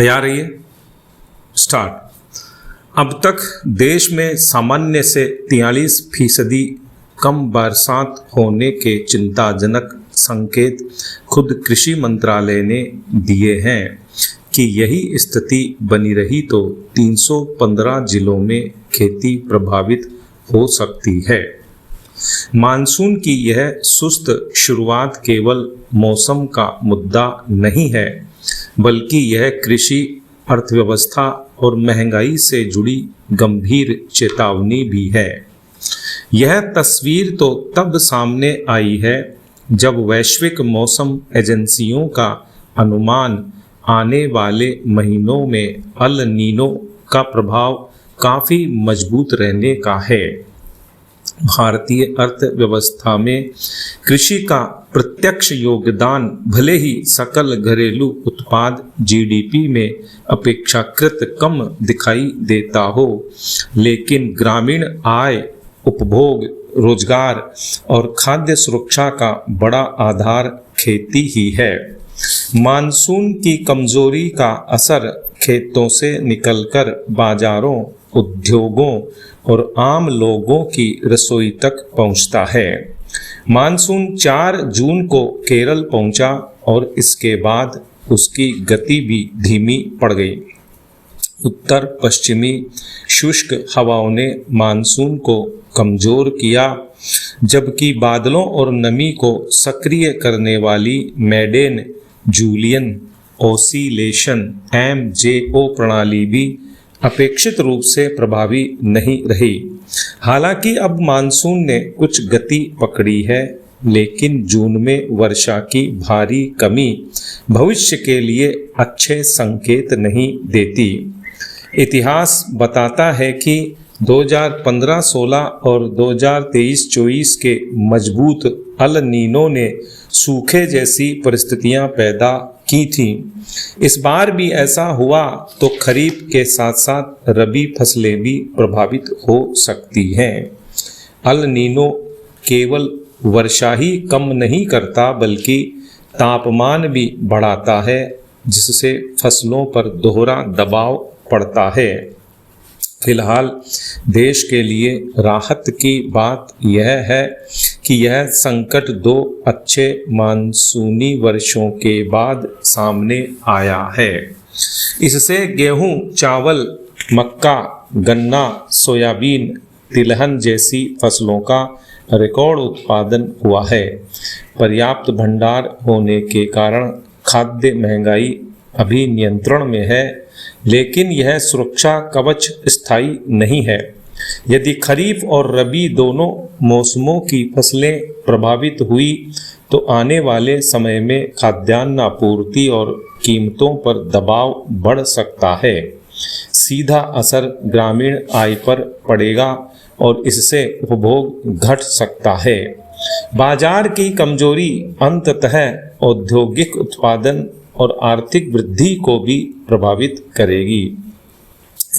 तैयार रहिए। स्टार्ट। अब तक देश में सामान्य से 43% कम बरसात होने के चिंताजनक संकेत खुद कृषि मंत्रालय ने दिए हैं कि यही स्थिति बनी रही तो 315 जिलों में खेती प्रभावित हो सकती है। मानसून की यह सुस्त शुरुआत केवल मौसम का मुद्दा नहीं है, बल्कि यह कृषि, अर्थव्यवस्था और महंगाई से जुड़ी गंभीर चेतावनी भी है। यह तस्वीर तो तब सामने आई है जब वैश्विक मौसम एजेंसियों का अनुमान आने वाले महीनों में अल नीनो का प्रभाव काफ़ी मजबूत रहने का है। भारतीय अर्थव्यवस्था में कृषि का प्रत्यक्ष योगदान भले ही सकल घरेलू उत्पाद जीडीपी में अपेक्षाकृत कम दिखाई देता हो, लेकिन ग्रामीण आय, उपभोग, रोजगार और खाद्य सुरक्षा का बड़ा आधार खेती ही है। मानसून की कमजोरी का असर खेतों से निकलकर बाजारों, उद्योगों और आम लोगों की रसोई तक पहुंचता है। मानसून 4 जून को केरल पहुंचा और इसके बाद उसकी गति भी धीमी पड़ गई। उत्तर पश्चिमी शुष्क हवाओं ने मानसून को कमजोर किया, जबकि बादलों और नमी को सक्रिय करने वाली मेडेन जूलियन ओसिलेशन MJO प्रणाली भी अपेक्षित रूप से प्रभावी नहीं रही। हालांकि अब मानसून ने कुछ गति पकड़ी है, लेकिन जून में वर्षा की भारी कमी भविष्य के लिए अच्छे संकेत नहीं देती। इतिहास बताता है कि 2015-16 और 2023-24 के मजबूत अल नीनो ने सूखे जैसी परिस्थितियां पैदा की थी। इस बार भी ऐसा हुआ तो खरीफ के साथ साथ रबी फसलें भी प्रभावित हो सकती हैं। अल नीनो केवल वर्षा ही कम नहीं करता, बल्कि तापमान भी बढ़ाता है, जिससे फसलों पर दोहरा दबाव पड़ता है। फिलहाल देश के लिए राहत की बात यह है कि यह संकट 2 अच्छे मानसूनी वर्षों के बाद सामने आया है। इससे गेहूं, चावल, मक्का, गन्ना, सोयाबीन, तिलहन जैसी फसलों का रिकॉर्ड उत्पादन हुआ है। पर्याप्त भंडार होने के कारण खाद्य महंगाई अभी नियंत्रण में है, लेकिन यह सुरक्षा कवच स्थायी नहीं है। यदि खरीफ और रबी दोनों मौसमों की फसलें प्रभावित हुई तो आने वाले समय में खाद्यान्न आपूर्ति और कीमतों पर दबाव बढ़ सकता है। सीधा असर ग्रामीण आय पर पड़ेगा और इससे उपभोग घट सकता है। बाजार की कमजोरी अंततः औद्योगिक उत्पादन और आर्थिक वृद्धि को भी प्रभावित करेगी।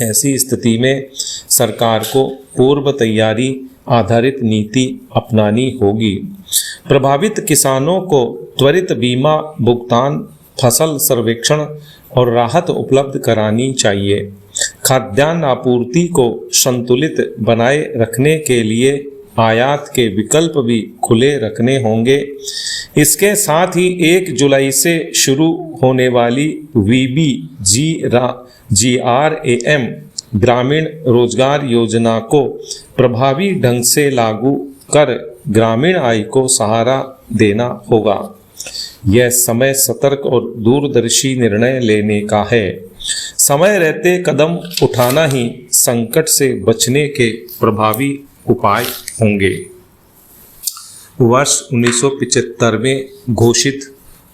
ऐसी स्थिति में सरकार को पूर्व तैयारी आधारित नीति अपनानी होगी। प्रभावित किसानों को त्वरित बीमा भुगतान, फसल सर्वेक्षण और राहत उपलब्ध करानी चाहिए। खाद्यान्न आपूर्ति को संतुलित बनाए रखने के लिए आयात के विकल्प भी खुले रखने होंगे। इसके साथ ही 1 जुलाई से शुरू होने वाली VBGRAM ग्रामीण रोजगार योजना को प्रभावी ढंग से लागू कर ग्रामीण आय को सहारा देना होगा। यह समय सतर्क और दूरदर्शी निर्णय लेने का है। समय रहते कदम उठाना ही संकट से बचने के प्रभावी उपाय होंगे। वर्ष 1975 में घोषित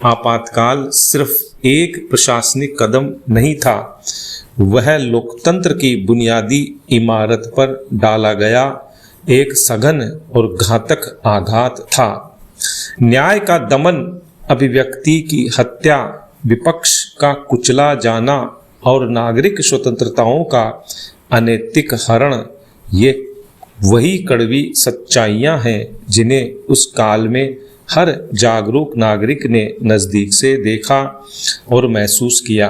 आपातकाल सिर्फ एक प्रशासनिक कदम नहीं था, वह लोकतंत्र की बुनियादी इमारत पर डाला गया एक सघन और घातक आघात था। न्याय का दमन, अभिव्यक्ति की हत्या, विपक्ष का कुचला जाना और नागरिक स्वतंत्रताओं का अनैतिक हरण, ये वही कड़वी सच्चाइयां हैं जिन्हें उस काल में हर जागरूक नागरिक ने नज़दीक से देखा और महसूस किया।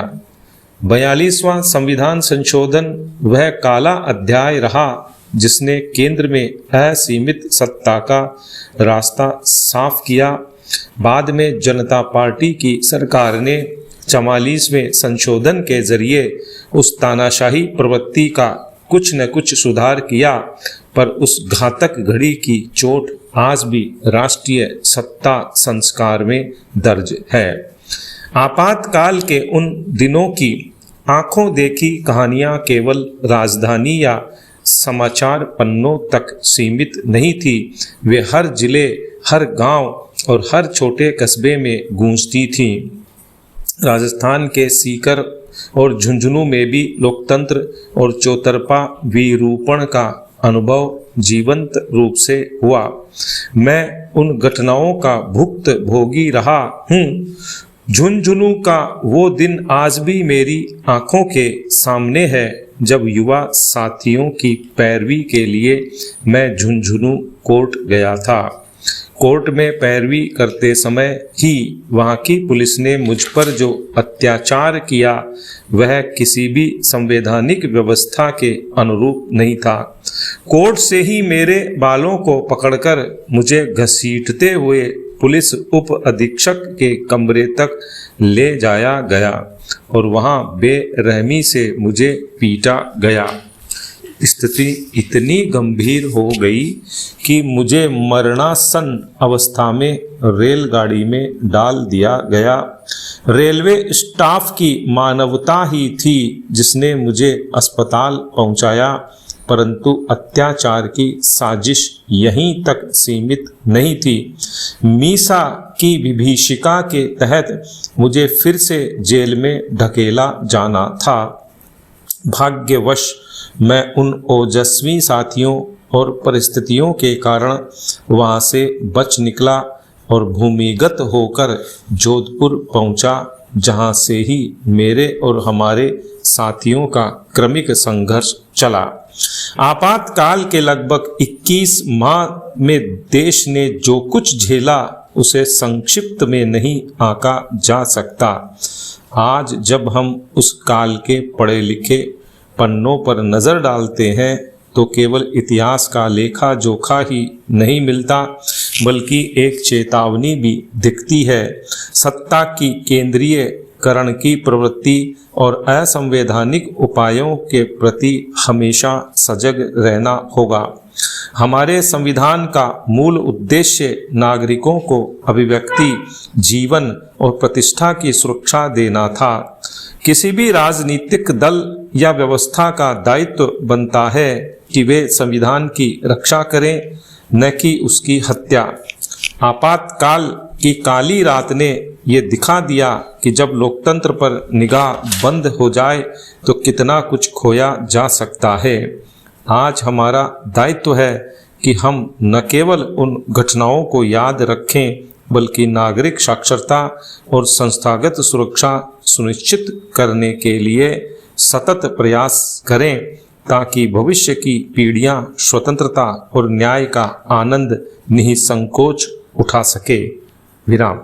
42वां संविधान संशोधन वह काला अध्याय रहा जिसने केंद्र में असीमित सत्ता का रास्ता साफ किया। बाद में जनता पार्टी की सरकार ने 44वें संशोधन के जरिए उस तानाशाही प्रवृत्ति का कुछ न कुछ सुधार किया, पर उस घातक घड़ी की चोट आज भी राष्ट्रीय सत्ता संस्कार में दर्ज है। आपातकाल के उन दिनों की आंखों देखी कहानियां केवल राजधानी या समाचार पन्नों तक सीमित नहीं थी, वे हर जिले, हर गांव और हर छोटे कस्बे में गूंजती थीं। राजस्थान के सीकर और झुंझुनू में भी लोकतंत्र और चौतरफा विरूपण का अनुभव जीवंत रूप से हुआ। मैं उन घटनाओं का भुक्तभोगी रहा हूँ। झुंझुनू का वो दिन आज भी मेरी आंखों के सामने है जब युवा साथियों की पैरवी के लिए मैं झुंझुनू कोर्ट गया था। कोर्ट में पैरवी करते समय ही वहाँ की पुलिस ने मुझ पर जो अत्याचार किया वह किसी भी संवैधानिक व्यवस्था के अनुरूप नहीं था। कोर्ट से ही मेरे बालों को पकड़कर मुझे घसीटते हुए पुलिस उप अधीक्षक के कमरे तक ले जाया गया और वहाँ बेरहमी से मुझे पीटा गया। स्थिति इतनी गंभीर हो गई कि मुझे मरणासन अवस्था में रेलगाड़ी में डाल दिया गया। रेलवे स्टाफ की मानवता ही थी जिसने मुझे अस्पताल पहुंचाया, परंतु अत्याचार की साजिश यहीं तक सीमित नहीं थी। मीसा की विभीषिका के तहत मुझे फिर से जेल में ढकेला जाना था। भाग्यवश मैं उन ओजस्वी साथियों और परिस्थितियों के कारण वहाँ से बच निकला और भूमिगत होकर जोधपुर पहुँचा, जहाँ से ही मेरे और हमारे साथियों का क्रमिक संघर्ष चला। आपातकाल के लगभग 21 माह में देश ने जो कुछ झेला उसे संक्षिप्त में नहीं आंका जा सकता। आज जब हम उस काल के पढ़े लिखे पन्नों पर नज़र डालते हैं तो केवल इतिहास का लेखा जोखा ही नहीं मिलता, बल्कि एक चेतावनी भी दिखती है। सत्ता की केंद्रीयकरण की प्रवृत्ति और असंवैधानिक उपायों के प्रति हमेशा सजग रहना होगा। हमारे संविधान का मूल उद्देश्य नागरिकों को अभिव्यक्ति, जीवन और प्रतिष्ठा की सुरक्षा देना था। किसी भी राजनीतिक दल या व्यवस्था का दायित्व बनता है कि वे संविधान की रक्षा करें, न कि उसकी हत्या। आपातकाल की काली रात ने ये दिखा दिया कि जब लोकतंत्र पर निगाह बंद हो जाए तो कितना कुछ खोया जा सकता है। आज हमारा दायित्व है कि हम न केवल उन घटनाओं को याद रखें, बल्कि नागरिक साक्षरता और संस्थागत सुरक्षा सुनिश्चित करने के लिए सतत प्रयास करें, ताकि भविष्य की पीढ़ियां स्वतंत्रता और न्याय का आनंद निसंकोच उठा सके। विराम।